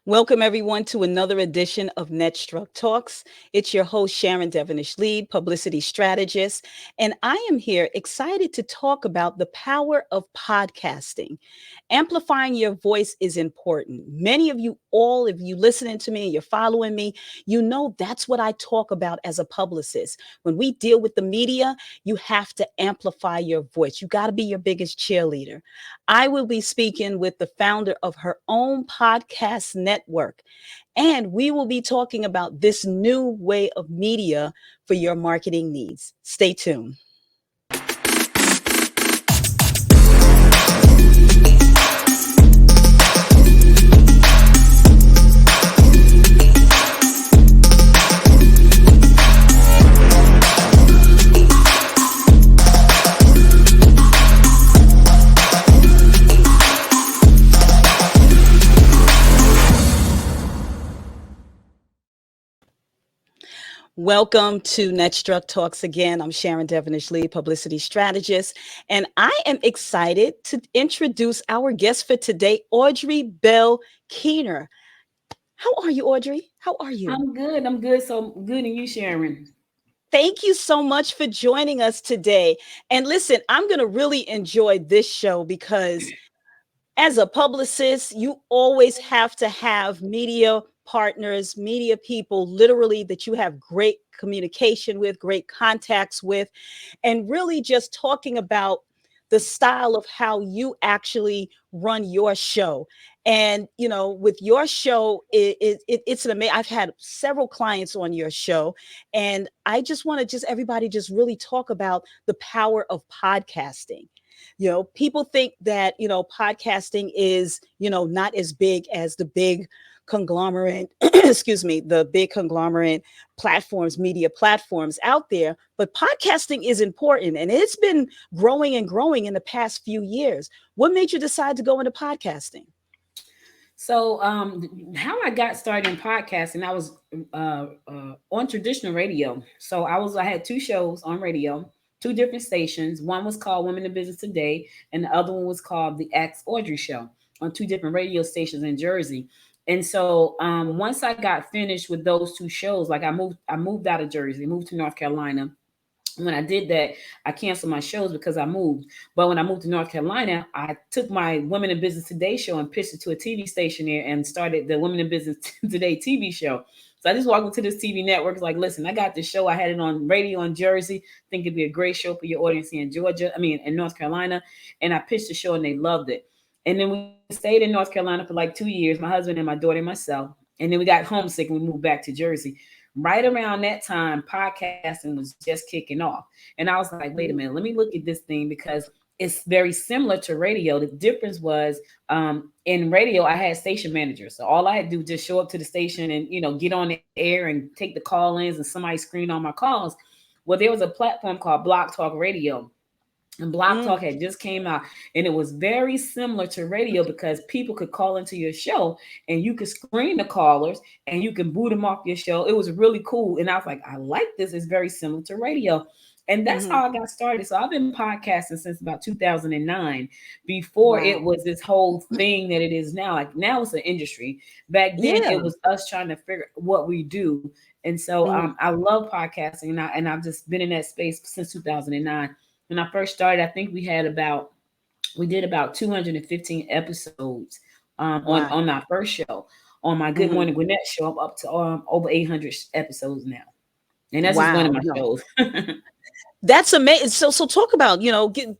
Welcome, everyone, to another edition of NetStruc Talks. It's your host, Sharon Devenish-Lead, publicity strategist, and I am here excited to talk about the power of podcasting. Amplifying your voice is important. Many of you, all of you listening to me and you're following me, you know that's what I talk about as a publicist. When we deal with the media, you have to amplify your voice. You got to be your biggest cheerleader. I will be speaking with the founder of her own podcast network, and we will be talking about this new way of media for your marketing needs. Stay tuned. Welcome to NetStruc Talks again. I'm Sharon Devenish-Lead, publicity strategist, and I am excited to introduce our guest for today, Audrey Bell Kearney. How are you, Audrey? How are you? I'm good. I'm good. So good. And you, Sharon? Thank you so much for joining us today. And listen, I'm going to really enjoy this show because as a publicist, you always have to have media partners, media people, literally that you have great communication with, great contacts with, and really just talking about the style of how you actually run your show. And with your show, it's an amazing. I've had several clients on your show, and I just want to everybody just really talk about the power of podcasting. People think that, podcasting is, not as big as the big conglomerate, excuse me, the big conglomerate platforms, media platforms out there. But podcasting is important, and it's been growing and growing in the past few years. What made you decide to go into podcasting? So, how I got started in podcasting, I was on traditional radio. So I had two shows on radio, two different stations. One was called Women in Business Today, and the other one was called the Ask Audrey Show on two different radio stations in Jersey. And so, once I got finished with those two shows, like I moved out of Jersey, moved to North Carolina. When I did that, I canceled my shows because I moved. But when I moved to North Carolina, I took my Women in Business Today show and pitched it to a TV station there and started the Women in Business Today TV show. So I just walked into this TV network, was like, listen, I got this show. I had it on radio in Jersey. Think it'd be a great show for your audience here in Georgia. In North Carolina. And I pitched the show and they loved it. And then we stayed in North Carolina for like 2 years, my husband and my daughter and myself. And then we got homesick and we moved back to Jersey. Right around that time, podcasting was just kicking off. And I was like, wait a minute, let me look at this thing because it's very similar to radio. The difference was in radio, I had station managers. So all I had to do was just show up to the station and, get on the air and take the call-ins and somebody screen on my calls. Well, there was a platform called Blog Talk Radio. And Blog Talk had just came out, and it was very similar to radio because people could call into your show and you could screen the callers and you can boot them off your show. It was really cool. And I was like, I like this. It's very similar to radio. And that's how I got started. So I've been podcasting since about 2009, before it was this whole thing that it is now. Like now it's an industry. Back then it was us trying to figure what we do. And so I love podcasting, and I've just been in that space since 2009. When I first started, I think we did about 215 episodes on our first show. On my Good Morning Gwinnett show, I'm up to over 800 episodes now. And that's just one of my shows. That's amazing. So talk about,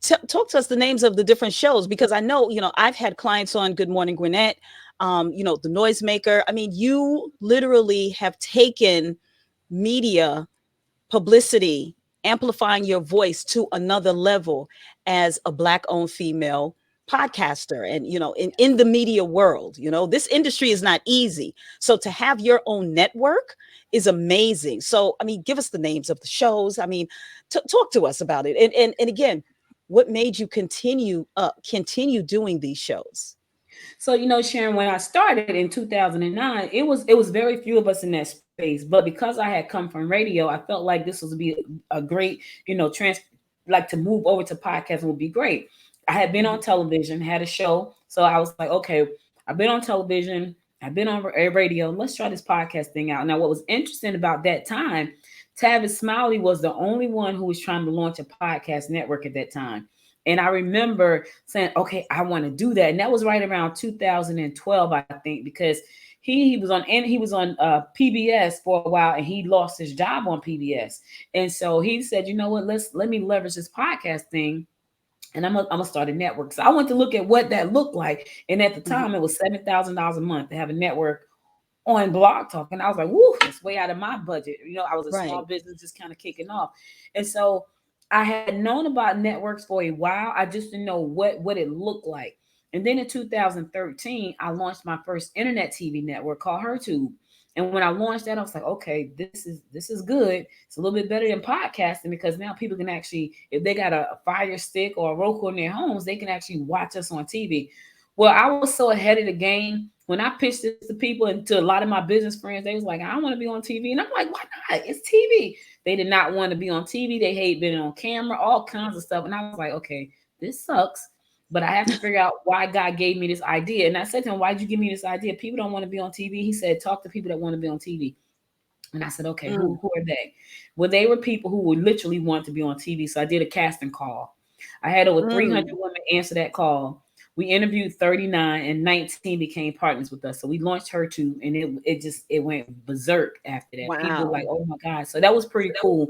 talk to us the names of the different shows, because I know, I've had clients on Good Morning Gwinnett, the Noisemaker. I mean, you literally have taken media, publicity, amplifying your voice to another level as a Black-owned female podcaster. And, in the media world, this industry is not easy. So to have your own network is amazing. So, give us the names of the shows. Talk to us about it. And again, what made you continue doing these shows? So, Sharon, when I started in 2009, it was very few of us in that space. But because I had come from radio, I felt like this would be a great, to move over to podcasting would be great. I had been on television, had a show. So I was like, okay, I've been on television. I've been on radio. Let's try this podcast thing out. Now, what was interesting about that time, Tavis Smiley was the only one who was trying to launch a podcast network at that time. And I remember saying, okay, I want to do that. And that was right around 2012, I think, because he was on PBS for a while, and he lost his job on PBS. And so he said, you know what, let me leverage this podcast thing, and I'm gonna start a network. So I went to look at what that looked like, and at the Mhm. time it was $7,000 a month to have a network on Blog Talk, and I was like, "Woo, it's way out of my budget." You know, I was a small Right. business just kind of kicking off, and so I had known about networks for a while. I just didn't know what it looked like. And then in 2013, I launched my first internet TV network called HerTube. And when I launched that, I was like, okay, this is good. It's a little bit better than podcasting, because now people can actually, if they got a Fire Stick or a Roku in their homes, they can actually watch us on TV. Well, I was so ahead of the game. When I pitched this to people and to a lot of my business friends, they was like, I want to be on TV. And I'm like, why not? It's TV. They did not want to be on TV. They hate being on camera, all kinds of stuff. And I was like, okay, this sucks. But I have to figure out why God gave me this idea. And I said to him, why'd you give me this idea? People don't want to be on TV. He said, talk to people that want to be on TV. And I said, okay, Mm. who are they? Well, they were people who would literally want to be on TV. So I did a casting call. I had over 300 Mm. women answer that call. We interviewed 39, and 19 became partners with us. So we launched her too, and it went berserk after that. People were like, Wow. oh my God. So that was pretty cool.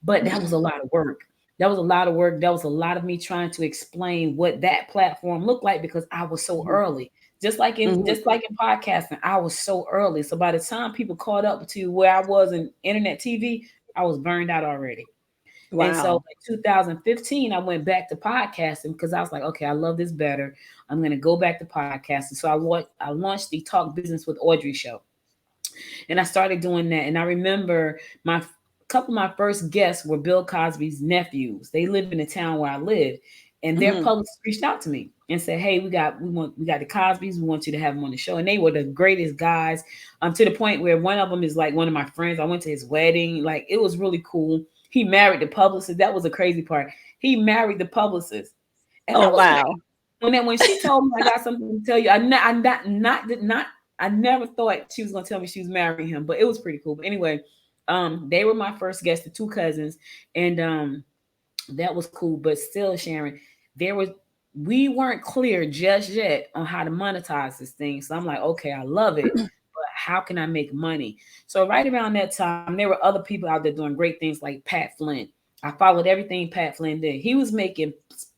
But that was a lot of work. That was a lot of work. That was a lot of me trying to explain what that platform looked like, because I was so Mhm. early. Mhm. Just like in podcasting, I was so early. So by the time people caught up to where I was in internet TV, I was burned out already. And so Wow. in 2015, I went back to podcasting, because I was like, okay, I love this better. I'm going to go back to podcasting. So I launched the Talk Business with Audrey show, and I started doing that. And I remember my couple of my first guests were Bill Cosby's nephews. They live in the town where I live, and their Mhm. publicist reached out to me and said, "Hey, we got the Cosbys. We want you to have them on the show." And they were the greatest guys, to the point where one of them is like one of my friends. I went to his wedding. Like, it was really cool. He married the publicist. That was the crazy part. He married the publicist, and Oh, that was great. wow. When she told me, I got something to tell you, I never thought she was gonna tell me she was marrying him, but it was pretty cool. But anyway, they were my first guests, the two cousins, and that was cool. But still, Sharon, there was we weren't clear just yet on how to monetize this thing. So I'm like, okay, I love it, but how can I make money? So right around that time, there were other people out there doing great things like Pat Flynn. I followed everything Pat Flynn did. He was making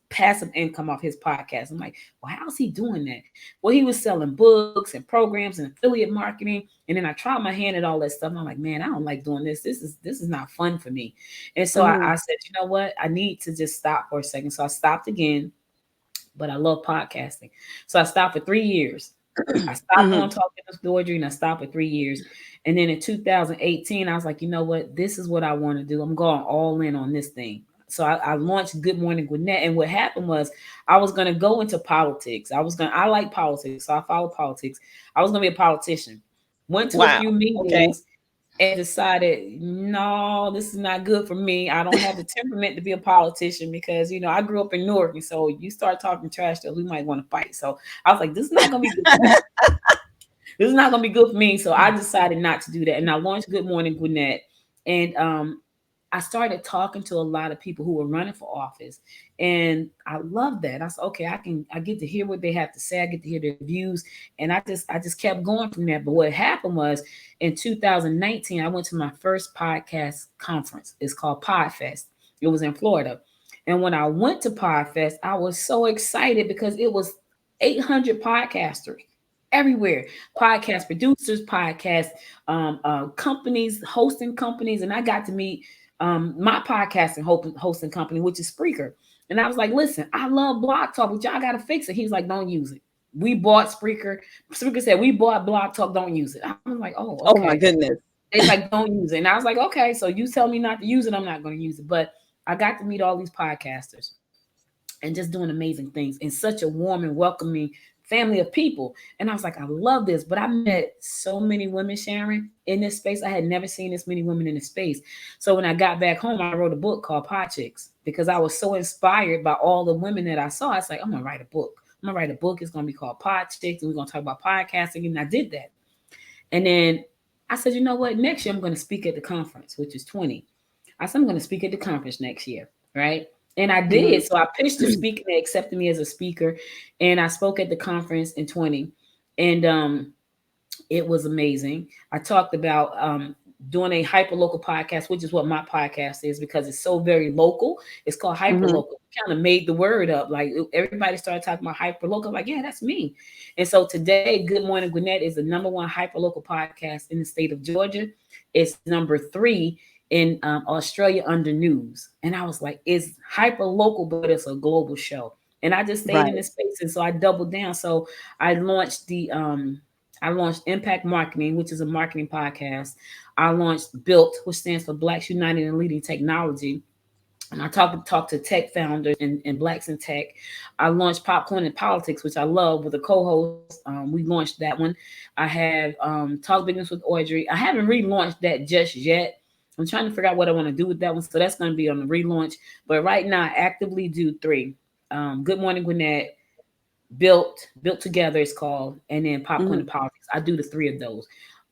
passive income off his podcast. I'm like, well, how's he doing that? Well, he was selling books and programs and affiliate marketing. And then I tried my hand at all that stuff. And I'm like, man, I don't like doing this. This is not fun for me. And so I Mhm. said, you know what? I need to just stop for a second. So I stopped again, but I love podcasting. So I stopped for 3 years. I stopped Mhm. doing talking with Audrey, and I stopped for 3 years. And then in 2018, I was like, you know what? This is what I want to do. I'm going all in on this thing. So I launched Good Morning Gwinnett. And what happened was, I was going to go into politics. I like politics. So I follow politics. I was going to be a politician. Went to a Wow. few Okay. meetings and decided, no, this is not good for me. I don't have the temperament to be a politician, because, I grew up in Newark. And so you start talking trash to, we might want to fight. So I was like, this is not going to be good for me. This is not going to be good for me. So I decided not to do that. And I launched Good Morning Gwinnett. And I started talking to a lot of people who were running for office. And I love that. I said, okay, I get to hear what they have to say. I get to hear their views. And I just kept going from there. But what happened was, in 2019, I went to my first podcast conference. It's called Podfest. It was in Florida. And when I went to Podfest, I was so excited, because it was 800 podcasters everywhere, podcast producers, podcast companies, hosting companies. And I got to meet my podcasting hosting company, which is Spreaker. And I was like, listen, I love Blog Talk, but y'all got to fix it. He's like, don't use it. We bought Spreaker. Spreaker said, we bought Blog Talk, don't use it. I'm like, oh, Oh my okay. goodness. They like, don't use it. And I was like, okay, so you tell me not to use it, I'm not going to use it. But I got to meet all these podcasters and just doing amazing things in such a warm and welcoming family of people. And I was like, I love this. But I met so many women, Sharon, in this space. I had never seen this many women in this space. So when I got back home, I wrote a book called Pod Chicks, because I was so inspired by all the women that I saw. I was like, I'm going to write a book. I'm gonna write a book. It's gonna be called Pod Chicks, and we're gonna talk about podcasting. And I did that. And then I said, you know what? Next year I'm gonna speak at the conference, which is 20. I said I'm gonna speak at the conference next year, right? And I Mhm. did. So I pitched to speak, and they accepted me as a speaker. And I spoke at the conference in 20. And it was amazing. I talked about doing a hyper local podcast, which is what my podcast is because it's so very local. It's called hyper Mhm. local. Kind of made the word up. Like everybody started talking about hyper local. Like, yeah, that's me. And so today, Good Morning Gwinnett is the number one hyper local podcast in the state of Georgia. It's number three in Australia under news. And I was like, it's hyper local, but it's a global show. And I just stayed in Right. this space. And so I doubled down. So I launched I launched Impact Marketing, which is a marketing podcast. I launched Built, which stands for Blacks United in Leading Technology. And I talk to tech founders and Blacks in tech. I launched Popcorn and Politics, which I love with a co-host. We launched that one. I have Talk Business with Audrey. I haven't relaunched that just yet. I'm trying to figure out what I want to do with that one. So that's going to be on the relaunch. But right now, I actively do three. Good Morning Gwinnett, Built Together it's called, and then Popcorn Mhm. and Politics. I do the three of those.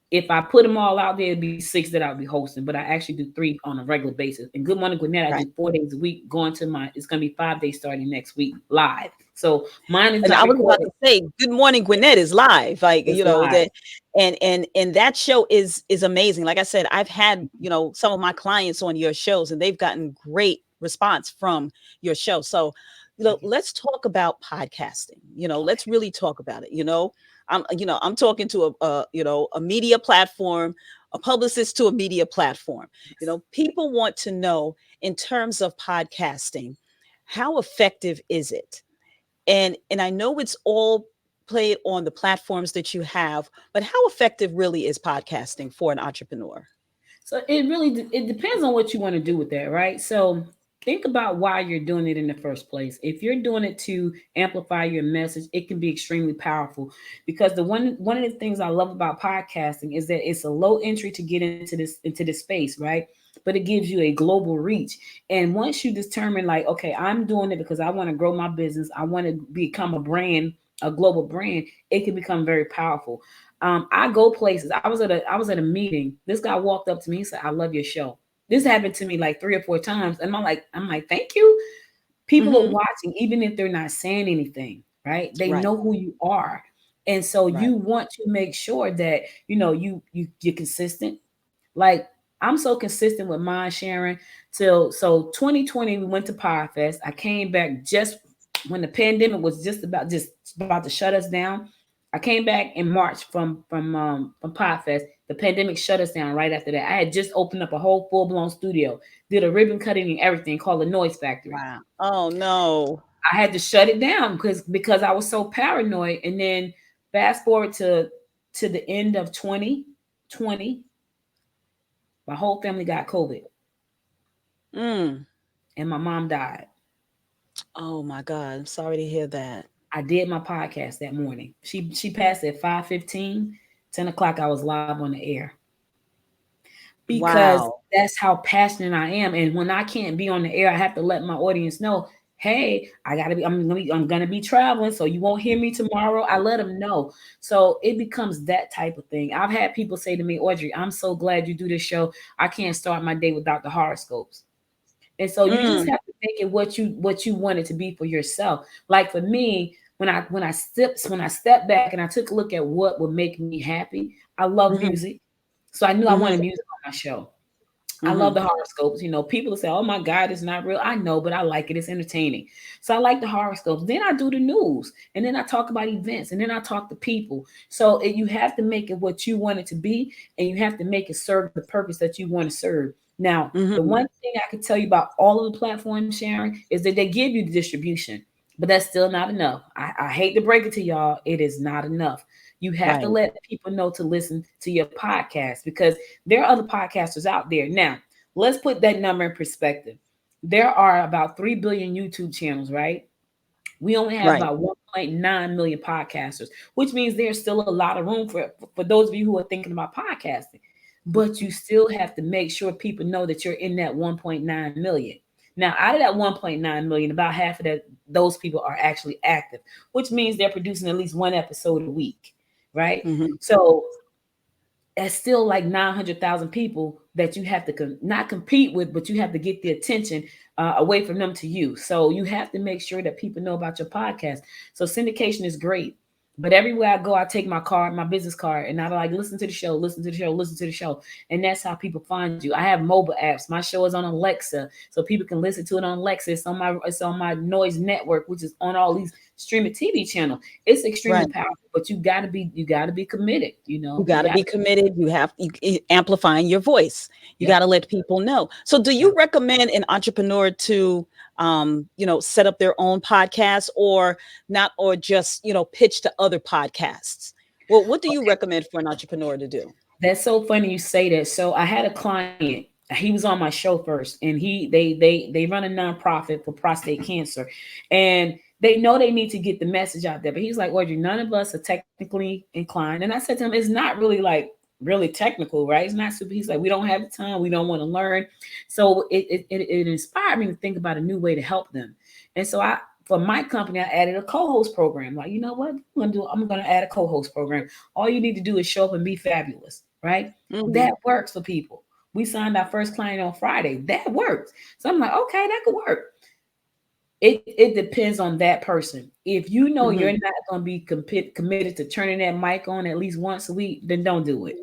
If I put them all out there, it'd be six that I'll be hosting, but I actually do three on a regular basis. And Good Morning Gwinnett, I do Right. 4 days a week. Going to it's gonna be 5 days starting next week live. So mine is And not I was about recorded. to say, Good Morning Gwinnett is live, like, It's live. that, and that show is amazing. Like I said, I've had, some of my clients on your shows, and they've gotten great response from your show. So, Thank you. let's talk about podcasting. Okay. Let's really talk about it. I'm talking to a media platform, a publicist to a media platform. Yes. People want to know, in terms of podcasting, how effective is it? And I know it's all played on the platforms that you have, but how effective really is podcasting for an entrepreneur? So it depends on what you want to do with that, right? So think about why you're doing it in the first place. If you're doing it to amplify your message, it can be extremely powerful because the one of the things I love about podcasting is that it's a low entry to get into this space, right? But it gives you a global reach. And once you determine like, okay, I'm doing it because I want to grow my business, I want to become a brand, a global brand, it can become very powerful. I go places. I was at a meeting. This guy walked up to me and said, "I love your show." This happened to me like 3 or 4 times, and I'm like, "Thank you." People are Hmm. watching, even if they're not saying anything, right? They Right. know who you are, and so Right. you want to make sure that you're consistent. Like I'm so consistent with mine sharing. Till so 2020, we went to Podfest. I came back just when the pandemic was just about to shut us down. I came back in March from Podfest. The pandemic shut us down right after that. I had just opened up a whole full blown studio, did a ribbon cutting and everything called the Noise Factory. Wow. Oh no. I had to shut it down because I was so paranoid. And then fast forward to the end of 2020, my whole family got COVID Mm. and my mom died. Oh my God. I'm sorry to hear that. I did my podcast that morning. She passed at 5:15, 10 o'clock. I was live on the air because Wow. that's how passionate I am. And when I can't be on the air, I have to let my audience know, hey, I'm gonna be traveling, so you won't hear me tomorrow. I let them know. So it becomes that type of thing. I've had people say to me, Audrey, I'm so glad you do this show. I can't start my day without the horoscopes. And so you just Mm. have to make it what you want it to be for yourself. Like for me, when I stepped back and I took a look at what would make me happy, I love Hmm. music. So I knew I Hmm. wanted music on my show. I love Hmm. the horoscopes. People say, "Oh my God, it's not real." I know, but I like it. It's entertaining. So I like the horoscopes. Then I do the news, and then I talk about events, and then I talk to people. So you have to make it what you want it to be, and you have to make it serve the purpose that you want to serve. Now, the Hmm. one thing I can tell you about all of the platforms, Sharon, is that they give you the distribution, but that's still not enough. I hate to break it to y'all, it is not enough. You have to Right. let people know to listen to your podcast because there are other podcasters out there. Now, let's put that number in perspective. There are about 3 billion YouTube channels, right? We only have Right. about 1.9 million podcasters, which means there's still a lot of room for those of you who are thinking about podcasting. But you still have to make sure people know that you're in that 1.9 million. Now, out of that 1.9 million, about half of that, those people are actually active, which means they're producing at least one episode a week, right? Mhm. So that's still like 900,000 people that you have to not compete with, but you have to get the attention away from them to you. So you have to make sure that people know about your podcast. So syndication is great. But everywhere I go, I take my card, my business card, and I like listen to the show, listen to the show, listen to the show. And that's how people find you. I have mobile apps. My show is on Alexa, so people can listen to it on Alexa. It's on my Noise network, which is on all these streaming TV channels. It's extremely Right. powerful, but you gotta be committed. You got You to got be committed. Amplifying your voice. You Yep. got to let people know. So, do Yep. you recommend an entrepreneur to, set up their own podcast, or not, or just, pitch to other podcasts? Well, what do you Okay. recommend for an entrepreneur to do? That's so funny you say that. So I had a client. He was on my show first, and they run a nonprofit for prostate cancer, and they know they need to get the message out there. But he's like, Audrey, none of us are technically inclined. And I said to him, it's not really like really technical, right? It's not super. He's like, we don't have the time. We don't want to learn. So it inspired me to think about a new way to help them. And so for my company, I added a co-host program. Like, you know what? I'm gonna add a co-host program. All you need to do is show up and be fabulous, right? Hmm. That works for people. We signed our first client on Friday. That works. So I'm like, okay, that could work. It depends on that person. If you know you're Hmm. not going to be committed to turning that mic on at least once a week, then don't do it.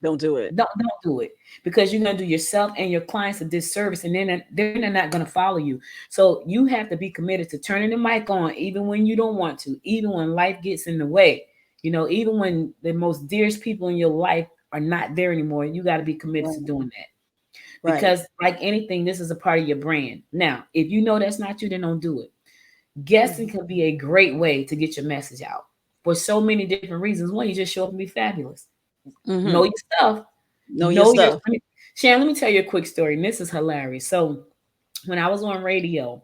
Don't do it. Don't do it, because you're gonna do yourself and your clients a disservice, and then they're not gonna follow you. So you have to be committed to turning the mic on, even when you don't want to, even when life gets in the way. Even when the most dearest people in your life are not there anymore. You got to be committed to Right. doing that, Right. because like anything, this is a part of your brand. Now, if you know that's not you, then don't do it. Guessing Mhm. can be a great way to get your message out for so many different reasons. One, you just show up and be fabulous. Know Mhm. your stuff. Know your Know your stuff. Shan, let me tell you a quick story. And this is hilarious. So when I was on radio,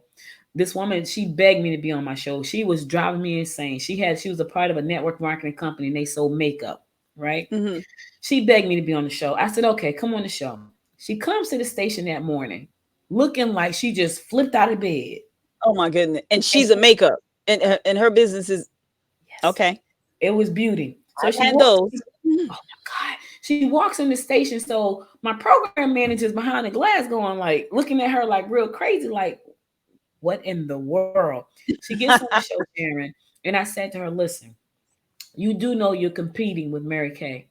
this woman, she begged me to be on my show. She was driving me insane. She was a part of a network marketing company, and they sold makeup, right? Mhm. She begged me to be on the show. I said, okay, come on the show. She comes to the station that morning looking like she just flipped out of bed. Oh my goodness. And And she's a makeup, and her business is yes, okay. it was beauty. So I've she had walks. those. Oh my God. She walks in the station. So my program manager's behind the glass going like looking at her like real crazy, like, what in the world? She gets on the show, Sharon, and I said to her, listen, you do know you're competing with Mary Kay.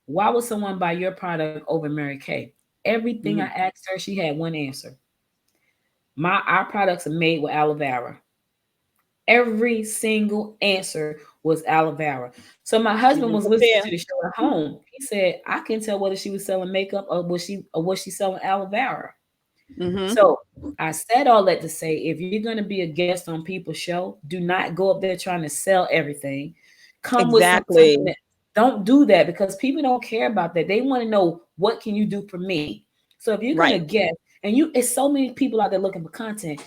Why would someone buy your product over Mary Kay? Everything I Mhm. asked her, she had one answer. Our products are made with aloe vera. Every single answer was aloe vera. So my You husband know, was but listening there. to the show at home. He said, I can tell whether she was selling makeup or was she selling aloe vera. Mhm. So I said all that to say, if you're going to be a guest on people's show, do not go up there trying to sell everything. Come with something Exactly. that, don't do that, because people don't care about that. They want to know, what can you do for me? So if you're going to Right. guest, and it's so many people out there looking for content,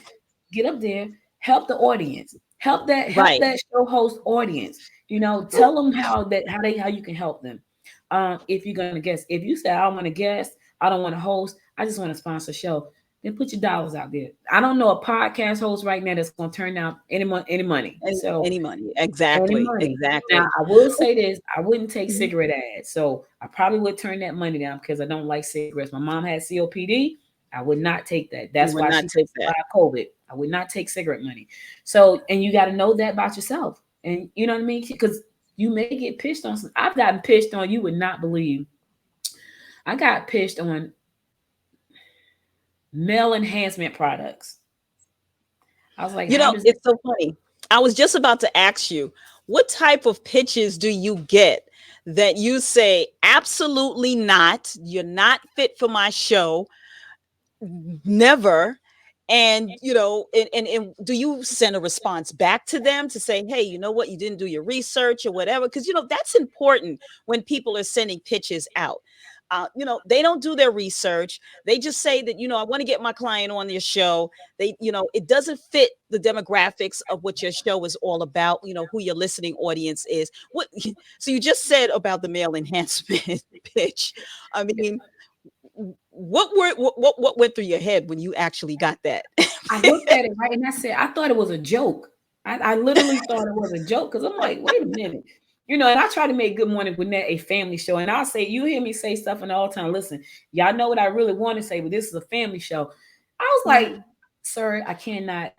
get up there, help the audience, help Right. that show host audience. Tell them how you can help them. If you're gonna guest, if you say I don't want to guest, I don't want to host, I just want to sponsor a show, then put your dollars out there. I don't know a podcast host right now that's gonna turn out any money. So Any money. any Exactly. money. Now Exactly. I will say this: I wouldn't take Mhm. cigarette ads, so I probably would turn that money down because I don't like cigarettes. My mom had COPD. I would not take that. You That's would why not she take that. survived COVID. I would not take cigarette money. So, and you got to know that about yourself, and you know what I mean, because you may get pitched on some. I've gotten pitched on. You would not believe. I got pitched on male enhancement products. I was like, You how know, does it's so funny. I was just about to ask you, what type of pitches do you get that you say, absolutely not, you're not fit for my show, never? And and do you send a response back to them to say, hey, you know what, you didn't do your research or whatever? Because that's important when people are sending pitches out. They don't do their research. They just say that, I want to get my client on their show. It doesn't fit the demographics of what your show is all about, who your listening audience is. What so you just said about the male enhancement pitch. I mean, what went through your head when you actually got that? I looked at it, right, and I said, I thought it was a joke. I literally thought it was a joke because I'm like, wait a minute. And I try to make Good Morning Gwinnett a family show. And I'll say, you hear me say stuff in all the time. Listen, y'all know what I really want to say, but this is a family show. I was like, Mhm. sir, I cannot.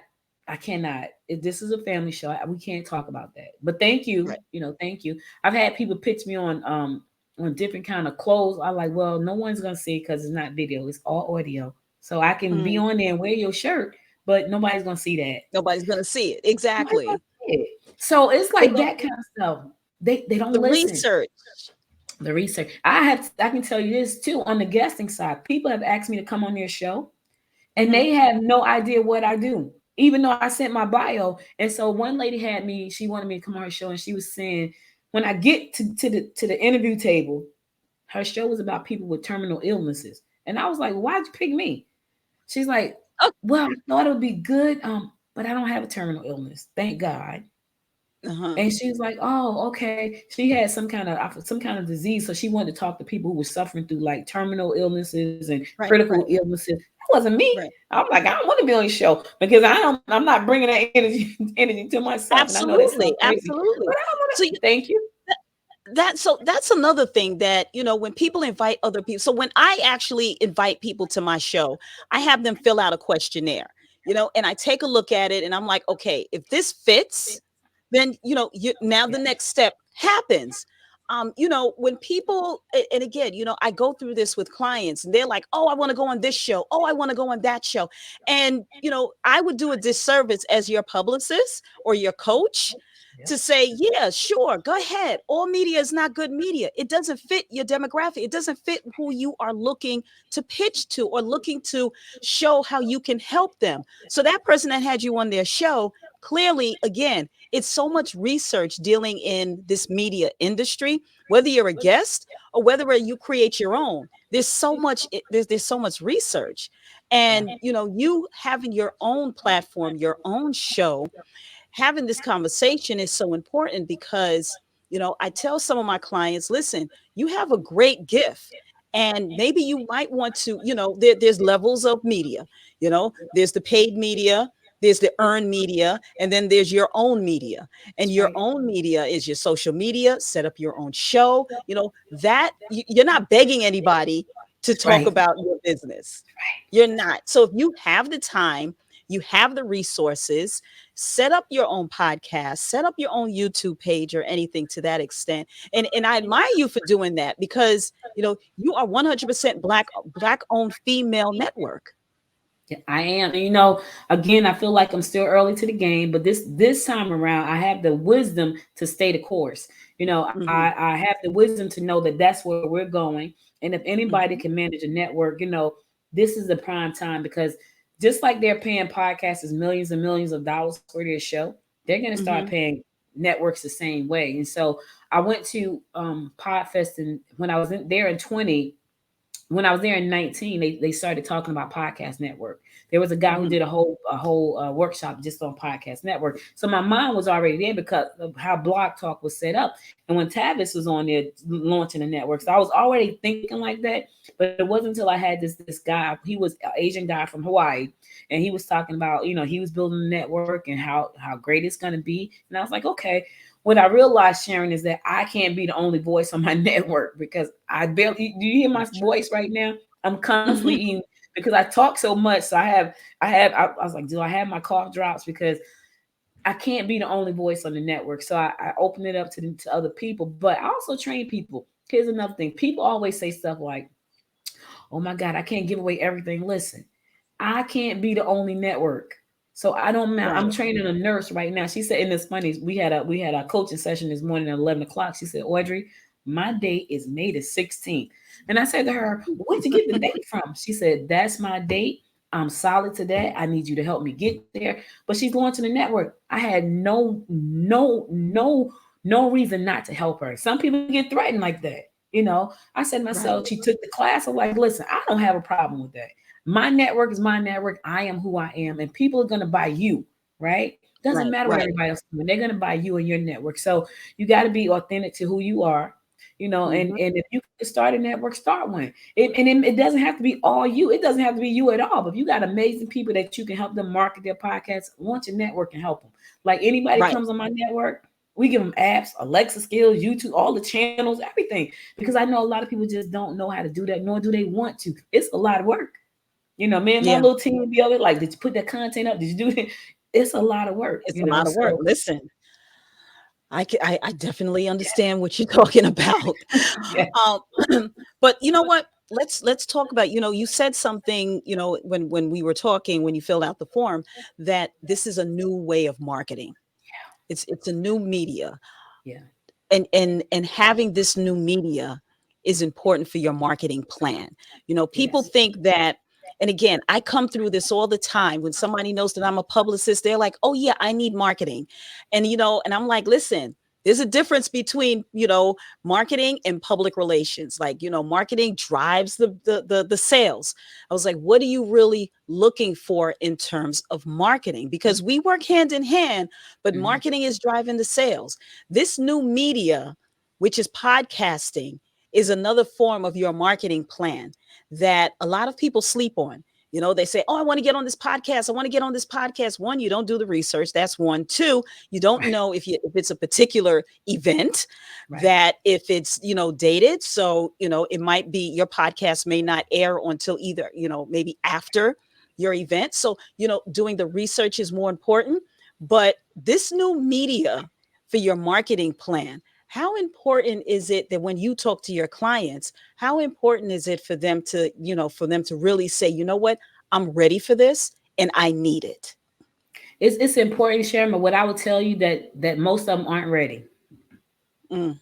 If this is a family show, we can't talk about that. But thank you, Right. thank you. I've had people pitch me on different kind of clothes. I like, well, no one's gonna see it because it's not video, it's all audio. So I can be Mm. on there and wear your shirt, but nobody's gonna see that. Nobody's gonna see it. Nobody's gonna Exactly. see it. So it's Well, like that kind of stuff. They don't the listen. research. The research. I can tell you this too on the guesting side. People have asked me to come on their show and Mhm. they have no idea what I do, even though I sent my bio. And so one lady had me, she wanted me to come on her show, and she was saying, when I get to the interview table, her show was about people with terminal illnesses. And I was like, why'd you pick me? She's like, Oh, well, I thought it would be good, but I don't have a terminal illness, thank God. uh-huh. And she's like, "Oh, okay." She had some kind of disease, so she wanted to talk to people who were suffering through like terminal illnesses and Right, critical right, illnesses. That wasn't me. right. I'm like, I don't want to be on your show because I'm not bringing that energy energy to myself. And I know that sounds Absolutely, crazy, but absolutely. I don't want So to. Thank you. that's another thing that when people invite other people, so when I actually invite people to my show, I have them fill out a questionnaire, and I take a look at it, and I'm like, okay, if this fits, then now the Yeah. next step happens. When people and again, I go through this with clients, and they're like, oh, I want to go on this show, oh, I want to go on that show. And I would do a disservice as your publicist or your coach Yep. to say, yeah, sure, go ahead. All media is not good media. It doesn't fit your demographic. It doesn't fit who you are looking to pitch to or looking to show how you can help them. So that person that had you on their show, clearly, again, it's so much research dealing in this media industry, whether you're a guest or whether you create your own. There's so much, there's so much research. Yeah. And you having your own platform, your own show, having this conversation is so important because I tell some of my clients, listen, you have a great gift, and maybe you might want to, there's levels of media. There's the paid media, there's the earned media, and then there's your own media. And That's your right. own media is your social media. Set up your own show, that you're not begging anybody to talk Right. about your business. You're not. So if you have the time, you have the resources, set up your own podcast, set up your own YouTube page or anything to that extent. And I admire you for doing that because you are 100% black owned female network. Yeah, I am. And, again, I feel like I'm still early to the game, but this time around, I have the wisdom to stay the course. Hmm. I have the wisdom to know that that's where we're going. And if anybody Hmm. can manage a network, this is the prime time because just like they're paying podcasters millions and millions of dollars for their show, they're going to start Hmm. paying networks the same way. And so I went to Podfest, and when I was there in 20, when I was there in 19, they started talking about podcast network. There was a guy who Hmm. did a whole workshop just on podcast network. So my mind was already there because of how Blog Talk was set up. And when Tavis was on there launching the network, so I was already thinking like that. But it wasn't until I had this guy. He was an Asian guy from Hawaii, and he was talking about he was building a network and how great it's going to be. And I was like, okay. What I realized, Sharon, is that I can't be the only voice on my network because I barely. Do you hear my That's voice right now? I'm constantly true. eating because I talk so much. So I was like, do I have my cough drops? Because I can't be the only voice on the network. So I open it up to other people, but I also train people. Here's another thing. People always say stuff like, oh my God, I can't give away everything. Listen, I can't be the only network. So I don't. I'm Right. training a nurse right now. She said, and it's funny. We had a coaching session this morning at 11 o'clock. She said, Audrey, my date is May the 16th. And I said to her, where'd you get the date from? She said, that's my date. I'm solid to that. I need you to help me get there. But she's going to the network. I had no reason not to help her. Some people get threatened like that. I said to myself, Right. she took the class. I'm like, listen, I don't have a problem with that. My network is my network. I am who I am, and people are going to buy you, right? Doesn't Right. matter what Right. everybody else is doing. They're going to buy you and your network. So you got to be authentic to who you are. Mhm. and if you can start a network, start one. It doesn't have to be all you. It doesn't have to be you at all. But if you got amazing people that you can help them market their podcast, launch a network and help them. Like anybody Right. comes on my network, we give them apps, Alexa skills, YouTube, all the channels, everything. Because I know a lot of people just don't know how to do that, nor do they want to. It's a lot of work. Me and my Yeah. little team would be over like, did you put that content up? Did you do it? It's a lot of work, It's a lot of work. So Listen, I definitely understand what you're talking about. yeah, But you know what? Let's talk about, you said something, when we were talking, when you filled out the form, that this is a new way of marketing. It's a new media. yeah, And having this new media is important for your marketing plan. People yes. think that, and again, I come through this all the time. When somebody knows that I'm a publicist, they're like, oh yeah, I need marketing. And I'm like, listen, there's a difference between, marketing and public relations. Like, marketing drives the sales. I was like, what are you really looking for in terms of marketing? Because we work hand in hand, but Mhm. marketing is driving the sales. This new media, which is podcasting, is another form of your marketing plan that a lot of people sleep on. They say, oh, I want to get on this podcast. I want to get on this podcast. One, you don't do the research. That's one. Two, you don't Right, know if it's a particular event, right. that if it's, dated. So, it might be your podcast may not air until either, maybe after your event. So, doing the research is more important. But this new media for your marketing plan, how important is it that when you talk to your clients, how important is it for them to really say, you know what, I'm ready for this and I need it? It's important, Sharon. But what I would tell you that most of them aren't ready. Mm,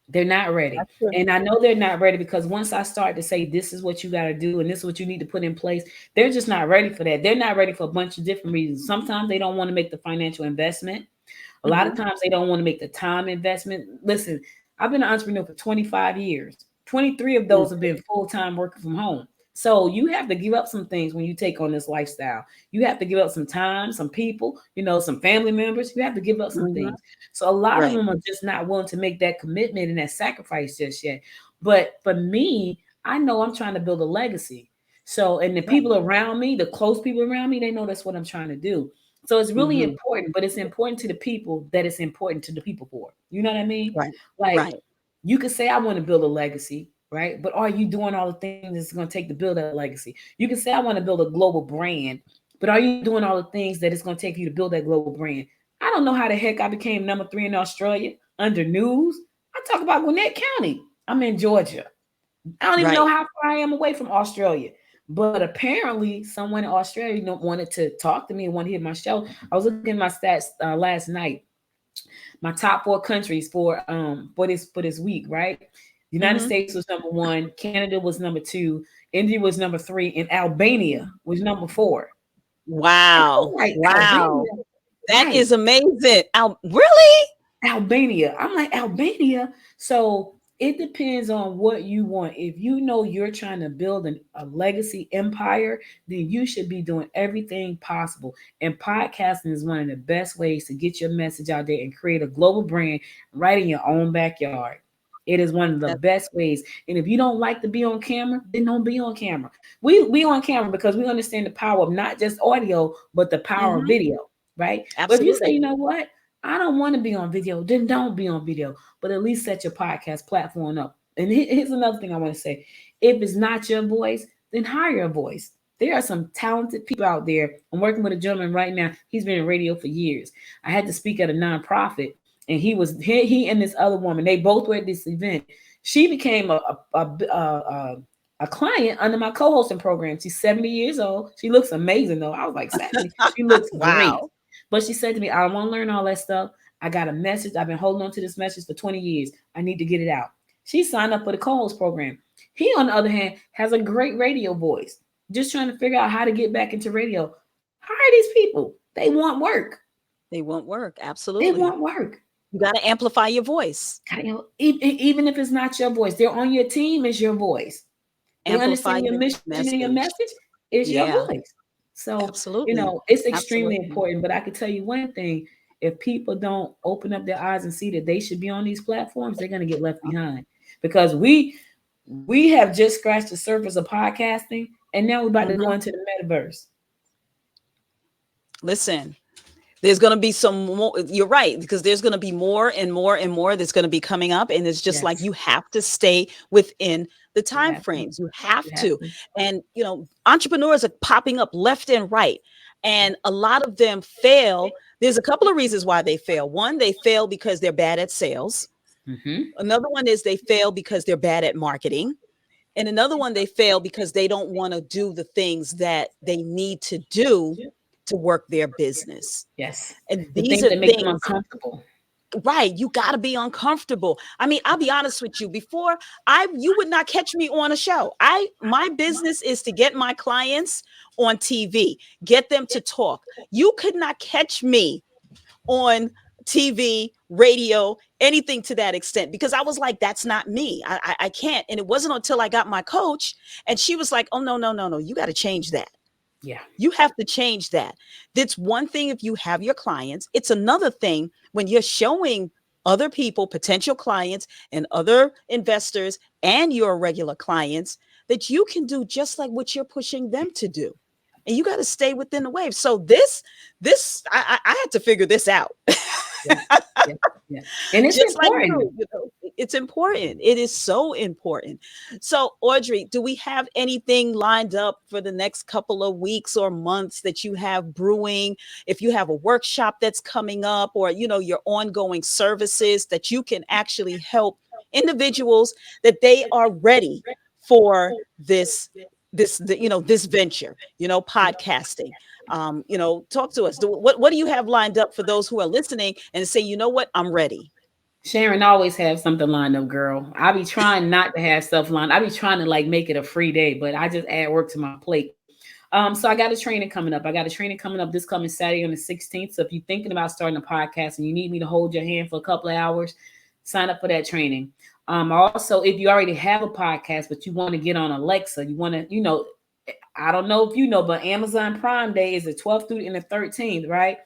They're not ready. that's true. And I know they're not ready because once I start to say this is what you got to do and this is what you need to put in place, they're just not ready for that. They're not ready for a bunch of different reasons. Sometimes they don't want to make the financial investment. A lot of Hmm. times they don't want to make the time investment. Listen, I've been an entrepreneur for 25 years. 23 of those have been full-time working from home. So you have to give up some things when you take on this lifestyle. You have to give up some time, some people, some family members. You have to give up some Hmm. things. So a lot of Right. them are just not willing to make that commitment and that sacrifice just yet. But for me, I know I'm trying to build a legacy. So, and the Right. people around me, the close people around me, they know that's what I'm trying to do. So it's really Hmm. important, but it's important to the people that it's important to the people for. You know what I mean? Right. Like Right. you could say, I want to build a legacy, right? But are you doing all the things that's going to take to build that legacy? You can say, I want to build a global brand, but are you doing all the things that it's going to take for you to build that global brand? I don't know how the heck I became number 3 in Australia under news. I talk about Gwinnett County. I'm in Georgia. I don't even know Right. how far I am away from Australia. But apparently, someone in Australia wanted to talk to me and wanted to hear my show. I was looking at my stats last night. My top 4 countries for this week, right? United Hmm. States was number 1, Canada was number 2, India was number 3, and Albania was number 4. And I Wow. was like, Wow. Albania, That right? is amazing. Really? Albania. I'm like, Albania. So it depends on what you want. If you know you're trying to build a legacy empire, then you should be doing everything possible. And podcasting is one of the best ways to get your message out there and create a global brand right in your own backyard. It is one of the That, best ways. And if you don't like to be on camera, then don't be on camera. We on camera because we understand the power of not just audio, but the power of hmm. video, right? But if you say, Absolutely. you know what? I don't want to be on video, then don't be on video, but at least set your podcast platform up. And here's another thing I want to say. If it's not your voice, then hire a voice. There are some talented people out there. I'm working with a gentleman right now. He's been in radio for years. I had to speak at a nonprofit, and he and this other woman, they both were at this event. She became a client under my co-hosting program. She's 70 years old. She looks amazing though. I was like 70. She looks great. Wow. But she said to me, I don't want to learn all that stuff. I got a message. I've been holding on to this message for 20 years. I need to get it out. She signed up for the co-host program. He, on the other hand, has a great radio voice. Just trying to figure out how to get back into radio. Hire these people. They want work. They won't work. They Absolutely. want work. You got to amplify your voice. Even if it's not your voice, they're on your team as your voice. They Amplify understand your your mission and your message. message is your Yeah, voice. So, absolutely. it's extremely Absolutely. important. But I can tell you one thing, if people don't open up their eyes and see that they should be on these platforms, they're going to get left behind. because we have just scratched the surface of podcasting, and now we're about to go Mhm. into the metaverse. Listen, there's going to be some more. You're right, because there's going to be more and more and more that's going to be coming up. And it's just like Yes, you have to stay within the you time have to. frames. You have You have to. to. And, entrepreneurs are popping up left and right. And a lot of them fail. There's a couple of reasons why they fail. One, they fail because they're bad at sales. Hmm. Another one is they fail because they're bad at marketing. And another one, they fail because they don't want to do the things that they need to do to work their business. Yes, And the these things are that make them things, uncomfortable. right? You got to be uncomfortable. I mean, I'll be honest with you. Before you would not catch me on a show. My business is to get my clients on TV, get them to talk. You could not catch me on TV, radio, anything to that extent, because I was like, that's not me. I can't. And it wasn't until I got my coach, and she was like, oh, no, no, no, no. You got to change that. Yeah. You have to change that. That's one thing if you have your clients. It's another thing when you're showing other people, potential clients, and other investors, and your regular clients, that you can do just like what you're pushing them to do. And you got to stay within the wave. So I had to figure this out. Yeah. Yeah. Yeah. And it's Just like important. it's important. It is so important. So, Audrey, do we have anything lined up for the next couple of weeks or months that you have brewing? If you have a workshop that's coming up, or your ongoing services that you can actually help individuals, that they are ready for this venture, podcasting. Talk to us. What do you have lined up for those who are listening and say, you know what, I'm ready? Sharon always have something lined up, girl. I be trying not to have stuff lined. I be trying to like make it a free day, but I just add work to my plate. So I got a training coming up. I got a training coming up this coming Saturday on the 16th. So if you're thinking about starting a podcast and you need me to hold your hand for a couple of hours, sign up for that training. Also, if you already have a podcast, but you want to get on Alexa, you want to, I don't know if you know, but Amazon Prime Day is the 12th through and the 13th, right?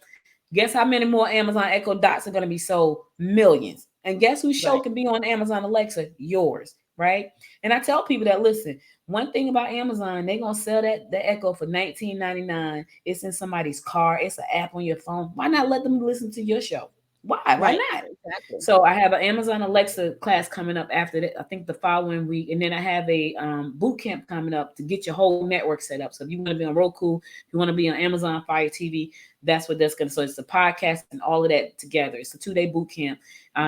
Guess how many more Amazon Echo Dots are going to be sold? Millions. And guess whose show Right. can be on Amazon Alexa? Yours, right? And I tell people that, listen, one thing about Amazon, they're gonna sell the Echo for $19.99. It's in somebody's car. It's an app on your phone. Why not let them listen to your show? Why? Why Right. not? Exactly. So I have an Amazon Alexa class coming up after that. I think the following week, and then I have a boot camp coming up to get your whole network set up. So if you want to be on Roku, if you want to be on Amazon Fire TV, that's what that's going to. So it's the podcast and all of that together. It's a 2-day boot camp.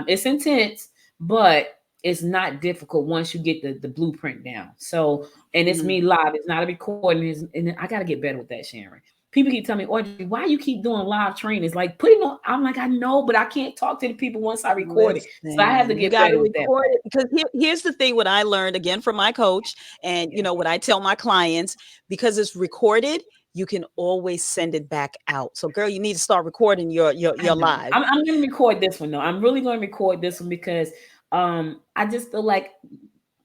It's intense, but it's not difficult once you get the blueprint down. So, and it's Mhm. me live. It's not a recording. And I got to get better with that, Sharon. People keep telling me, Audrey, why you keep doing live trainings? Like putting on, I'm like, I know, but I can't talk to the people once I record it. So I have to Listen, you get got to better with that record part. it, because here's the thing, what I learned again from my coach, and Yeah. what I tell my clients, because it's recorded, you can always send it back out. So, girl, you need to start recording your your I your know. live. I'm going to record this one though. I'm really going to record this one because I just feel like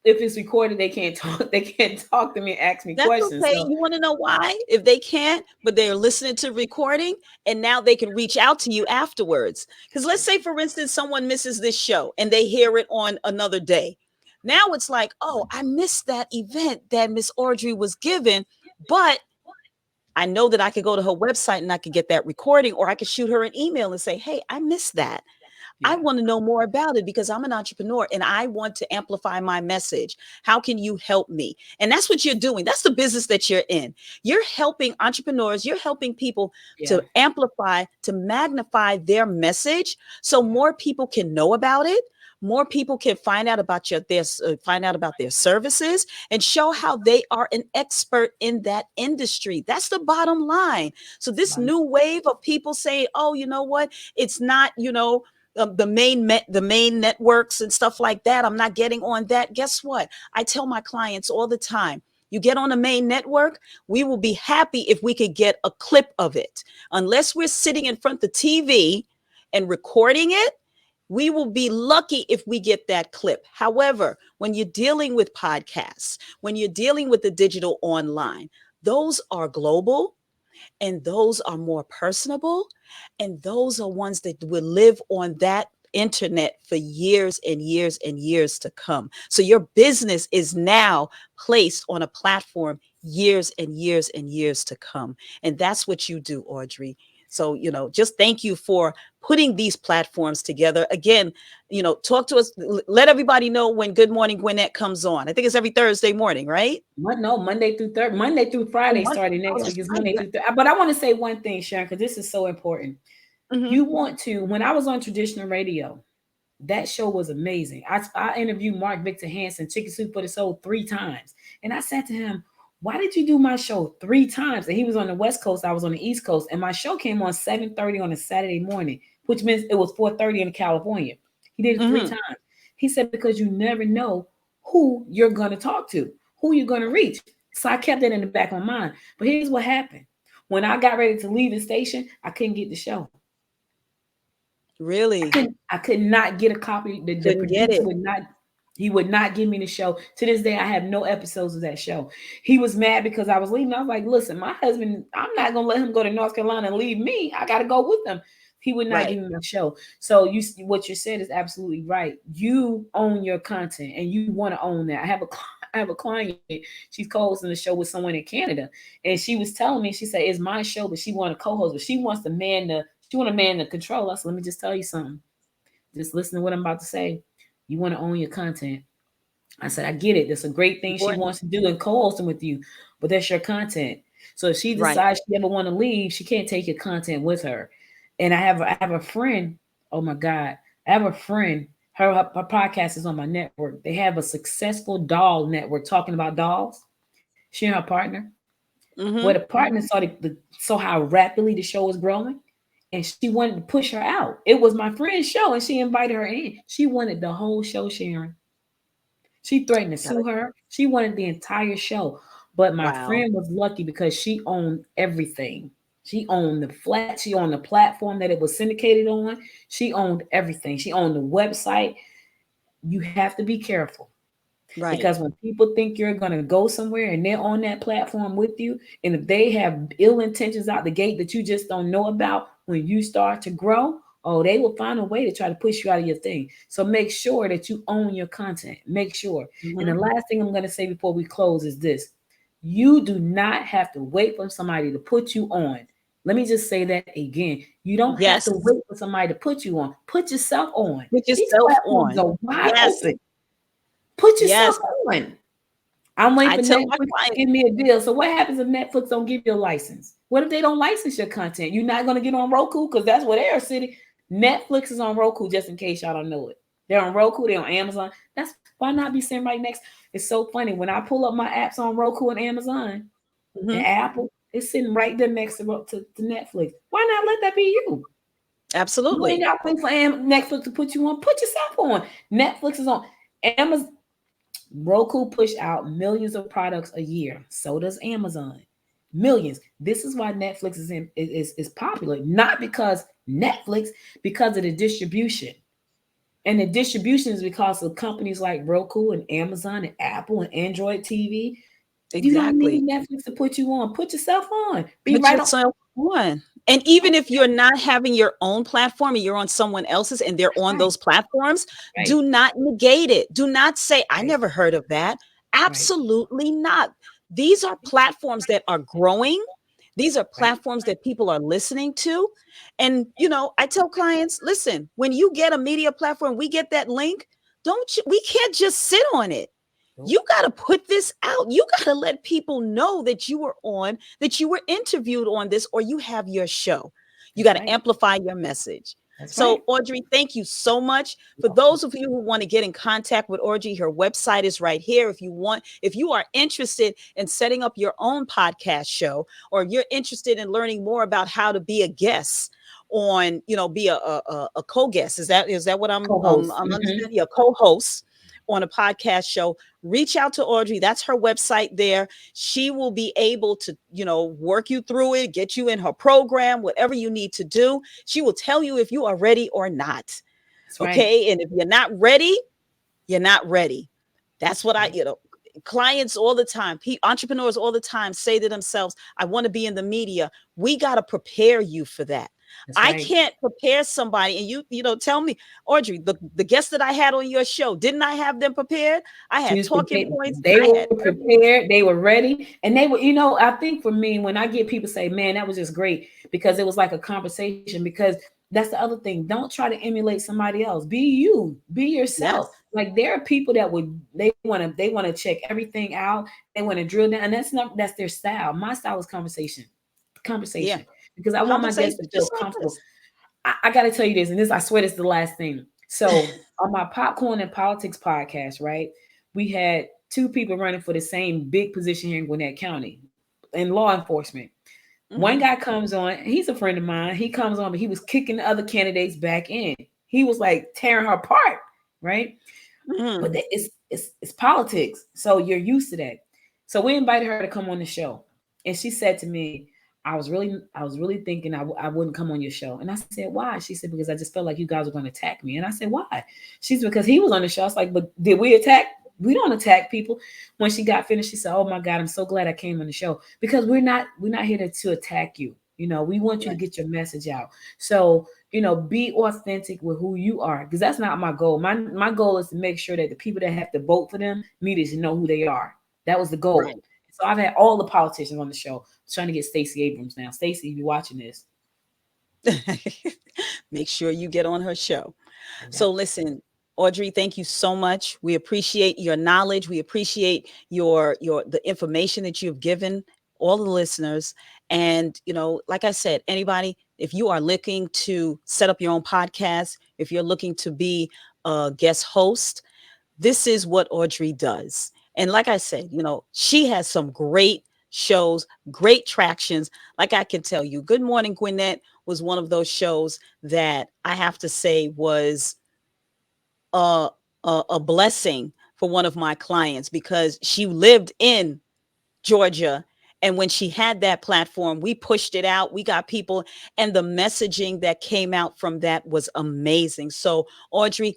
if it's recorded, they can't talk. They can't talk to me and ask me That's questions. okay. So You want to know why? If they can't, but they're listening to recording, and now they can reach out to you afterwards. Because let's say, for instance, someone misses this show and they hear it on another day. Now it's like, oh, I missed that event that Miss Audrey was given, but I know that I could go to her website and I could get that recording, or I could shoot her an email and say, hey, I missed that. I yeah, want to know more about it because I'm an entrepreneur and I want to amplify my message. How can you help me? And that's what you're doing. That's the business that you're in. You're helping entrepreneurs, you're helping people yeah, to amplify, to magnify their message so yeah. more people can know about it. More people can find out about find out about their services and show how they are an expert in that industry. That's the bottom line. So this Bottom. new wave of people saying, "Oh, you know what? It's not, the main networks and stuff like that. I'm not getting on that." Guess what? I tell my clients all the time, you get on a main network, we will be happy if we could get a clip of it. Unless we're sitting in front of the TV and recording it, we will be lucky if we get that clip. However, when you're dealing with podcasts, when you're dealing with the digital online, those are global, and those are more personable, and those are ones that will live on that internet for years and years and years to come. So your business is now placed on a platform years and years and years to come. And that's what you do, Audrey. So, just thank you for putting these platforms together. Again, talk to us, let everybody know when Good Morning Gwinnett comes on. I think it's every Thursday morning, right? No, Monday through Oh, Friday, Monday. starting Oh, next that's week is right. Monday Yeah. through Thursday. But I want to say one thing, Sharon, because this is so important. Hmm. You want to, when I was on traditional radio, that show was amazing. I interviewed Mark Victor Hansen, Chicken Soup for the Soul, 3 times. And I said to him, why did you do my show 3 times? And he was on the West Coast, I was on the East Coast. And my show came on 7:30 on a Saturday morning, which means it was 4:30 in California. He did it three Hmm. times. He said, because you never know who you're going to talk to, who you're going to reach. So I kept that in the back of my mind. But here's what happened. When I got ready to leave the station, I couldn't get the show. Really? I could not get a copy. The Couldn't get producer it. would not, he would not give me the show. To this day, I have no episodes of that show. He was mad because I was leaving. I was like, listen, my husband, I'm not gonna let him go to North Carolina and leave me. I gotta go with him. He would not Right. give me my show. So what you said is absolutely right. You own your content and you want to own that. I have a client. She's co-hosting the show with someone in Canada, and she was telling me, she said, it's my show, but she want to co-host, but she wants she want a man to control us. Let me just tell you something. Just listen to what I'm about to say. You want to own your content. I said, I get it. That's a great thing she Important. wants to do and co-hosting with you, but that's your content. So if she Right. decides she ever want to leave, she can't take your content with her. And I have a friend. Oh my God, I have a friend. Her podcast is on my network. They have a successful doll network talking about dolls. She and her partner. Where Hmm. the partner saw how rapidly the show was growing, and she wanted to push her out. It was my friend's show, and she invited her in. She wanted the whole show, Sharon. She threatened to sue her. She wanted the entire show. But my Wow. friend was lucky because she owned everything. She owned the flat, she owned the platform that it was syndicated on. She owned everything. She owned the website. You have to be careful Right. because when people think you're going to go somewhere and they're on that platform with you, and if they have ill intentions out the gate that you just don't know about, when you start to grow, oh, they will find a way to try to push you out of your thing. So make sure that you own your content. Make sure. And the Hmm. last thing I'm going to say before we close is this: you do not have to wait for somebody to put you on. Let me just say that again. You don't have to Yes. wait for somebody to put you on. Put yourself on. Put These yourself platforms on. are wide Yes. open. Put yourself Yes. on. I'm waiting I for tell Netflix my to clients. give me a deal. So what happens if Netflix don't give you a license? What if they don't license your content? You're not going to get on Roku because that's what they're sitting. Netflix is on Roku, just in case y'all don't know it. They're on Roku. They're on Amazon. That's why not be sitting right next. It's so funny when I pull up my apps on Roku and Amazon and Hmm. Apple. It's sitting right there next to Netflix. Why not let that be you? You ain't Absolutely. got to wait for Netflix to put you on. Put yourself on. Netflix is on Amazon. Roku push out millions of products a year. So does Amazon. Millions. This is why Netflix is popular. Not because Netflix, because of the distribution. And the distribution is because of companies like Roku and Amazon and Apple and Android TV. You don't Exactly. need Netflix to put you on. Put yourself on. Be Put right on. yourself on. And even if you're not having your own platform and you're on someone else's and they're on Right, those platforms, right, do not negate it. Do not say, I right, never heard of that. right, Absolutely not. These are platforms that are growing. These are right. platforms that people are listening to. And, I tell clients, listen, when you get a media platform, we get that link. We can't just sit on it. Nope. You got to put this out. You got to let people know that you were on, that you were interviewed on this, or you have your show. You got That's to right. amplify your message. That's right. So, Audrey, thank you so much. For Welcome. those of you who want to get in contact with Audrey, her website is right here. If you are interested in setting up your own podcast show, or you're interested in learning more about how to be a guest on, be a co-guest. Is that what Co-host. I'm understanding? Yeah, co-host on a podcast show. Reach out to Audrey. That's her website there. She will be able to, work you through it, get you in her program, whatever you need to do. She will tell you if you are ready or not. That's right. Okay. And if you're not ready, you're not ready. That's what Right. clients all the time, entrepreneurs all the time say to themselves, I want to be in the media. We got to prepare you for that. That's I right. can't prepare somebody, and tell me, Audrey, the guests that I had on your show, didn't I have them prepared? I She had was talking prepared. points. They I were had everything. prepared. They were ready, and they were. I think for me, when I get people say, "Man, that was just great," because it was like a conversation. Because that's the other thing. Don't try to emulate somebody else. Be you. Be yourself. Yes, Like there are people that would they want to check everything out. They want to drill down, and that's their style. My style is conversation, yeah, conversation, because I want my guests to conversation, feel just like comfortable. this. I got to tell you this, and this I swear this is the last thing. So on my popcorn and politics podcast, right, we had two people running for the same big position here in Gwinnett County in law enforcement. One Hmm. guy comes on, he's a friend of mine. He comes on, but he was kicking the other candidates back in. He was like tearing her apart, right? But Hmm. it's politics, so you're used to that. So we invited her to come on the show, and she said to me, I was really thinking I wouldn't come on your show. And I said, why? She said, because I just felt like you guys were going to attack me. And I said, why? She's, because he was on the show. I was like, but did we attack? We don't attack people. When she got finished, she said, oh my God, I'm so glad I came on the show, because we're not here to attack you. We want you to Right, get your message out. So be authentic with who you are, because that's not my goal. My goal is to make sure that the people that have to vote for them need to know who they are. That was the goal. right. So I've had all the politicians on the show. I'm trying to get Stacey Abrams now. Stacey, if you're watching this, Make sure you get on her show. yeah, So listen, Audrey, thank you so much. We appreciate your knowledge. We appreciate your the information that you've given all the listeners. And like I said, anybody, if you are looking to set up your own podcast, if you're looking to be a guest host, this is what Audrey does. And like I said, she has some great shows, great tractions. Like I can tell you, Good Morning Gwinnett was one of those shows that I have to say was a, a blessing for one of my clients, because she lived in Georgia. And when she had that platform, we pushed it out. We got people, and the messaging that came out from that was amazing. So, Audrey,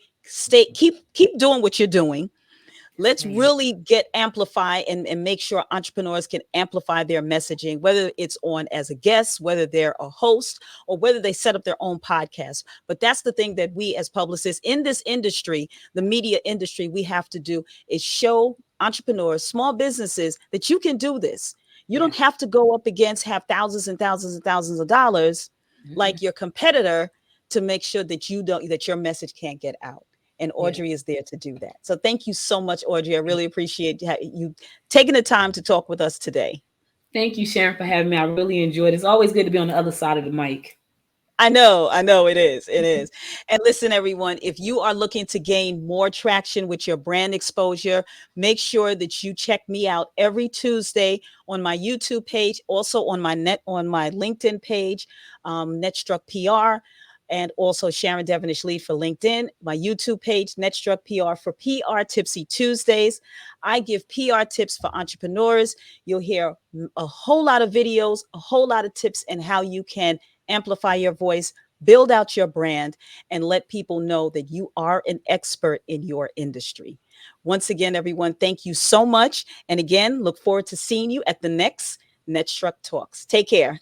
keep doing what you're doing. yes, Let's ma'am. really get amplify and make sure entrepreneurs can amplify their messaging, whether it's on as a guest, whether they're a host, or whether they set up their own podcast. But that's the thing that we as publicists in this industry, the media industry, we have to do is show entrepreneurs, small businesses, that you can do this. You Yeah. don't have to go up against, have thousands and thousands and thousands of dollars Mm-mm. like your competitor, to make sure that that your message can't get out. And Yeah. Audrey is there to do that. So thank you so much, Audrey. I really appreciate you taking the time to talk with us today. Thank you, Sharon, for having me. I really enjoyed it. It's always good to be on the other side of the mic. I know it is. It is. And listen, everyone, if you are looking to gain more traction with your brand exposure, make sure that you check me out every Tuesday on my YouTube page, also on my LinkedIn page, NetStruc PR, and also Sharon Devonish Lee for LinkedIn. My YouTube page, NetStruc PR, for PR Tipsy Tuesdays. I give PR tips for entrepreneurs. You'll hear a whole lot of videos, a whole lot of tips, and how you can amplify your voice, build out your brand, and let people know that you are an expert in your industry. Once again, everyone, thank you so much. And again, look forward to seeing you at the next NetStruc Talks. Take care.